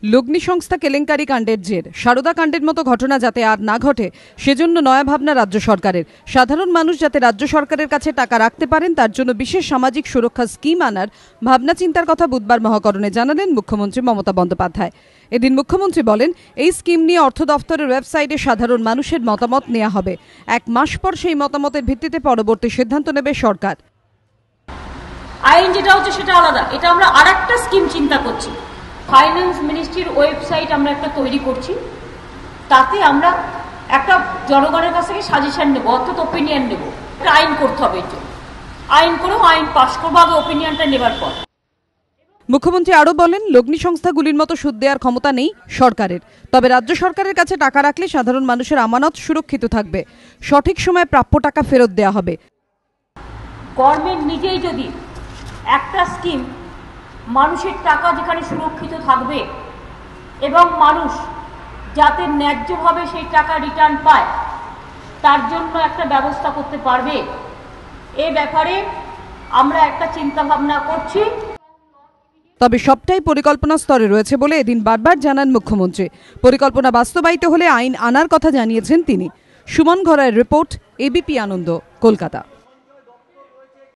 লগ্নি সংস্থা কেলেঙ্কারি কাণ্ডের জের সারদা কাণ্ডের মতো ঘটনা যাতে আর না ঘটে সেজন্য নয়া ভাবনা রাজ্য সরকারের। সাধারণ মানুষ যাতে রাজ্য সরকারের কাছে টাকা রাখতে পারেন তার জন্য বিশেষ সামাজিক সুরক্ষা স্কিম আনার ভাবনা চিন্তার কথা বুধবার মহাকরণে জানালেন মুখ্যমন্ত্রী মমতা বন্দ্যোপাধ্যায়। এদিন মুখ্যমন্ত্রী বলেন, এই স্কিম নিয়ে অর্থ দফতরের ওয়েবসাইটে সাধারণ মানুষের মতামত নেওয়া হবে। 1 মাস পর সেই মতামতের ভিত্তিতে পরবর্তী সিদ্ধান্ত নেবে সরকার। আইন যেটা হচ্ছে সেটা আলাদা, এটা আমরা আরেকটা স্কিম চিন্তা করছি। ফাইন্যান্স মিনিস্ট্রির ওয়েবসাইট আমরা একটা তৈরি করছি, তাতে আমরা একটা জনগণের কাছ থেকে সাজেশন নেব, অর্থাৎ ওপিনিয়ন নেব। একটা আইন করতে হবে, আইন করেও আইন পাশ করবো আগে ওপিনিয়নটা নেবার পর। মুখ্যমন্ত্রী আরও বলেন, লগ্নি সংস্থাগুলির মতো সুদ দেওয়ার ক্ষমতা নেই সরকারের, তবে রাজ্য সরকারের কাছে টাকা রাখলে সাধারণ মানুষের আমানত সুরক্ষিত থাকবে। সঠিক সময়ে প্রাপ্য টাকা ফেরত দেওয়া হবে। গভর্নমেন্ট নিজেই যদি একটা স্কিম, মানুষের টাকা যেখানে সুরক্ষিত থাকবে এবং মানুষ যাতে ন্যায্যভাবে সেই টাকা রিটার্ন পায় তার জন্য একটা ব্যবস্থা করতে পারবে, এ ব্যাপারে আমরা একটা চিন্তা ভাবনা করছি। তবে সবটাই পরিকল্পনা স্তরে রয়েছে বলে এদিন বারবার জানান মুখ্যমন্ত্রী। পরিকল্পনা বাস্তবায়িত হলে আইন আনার কথা জানিয়েছেন তিনি। সুমন ঘরাইয়ের রিপোর্ট, এবিপি আনন্দ, কলকাতা।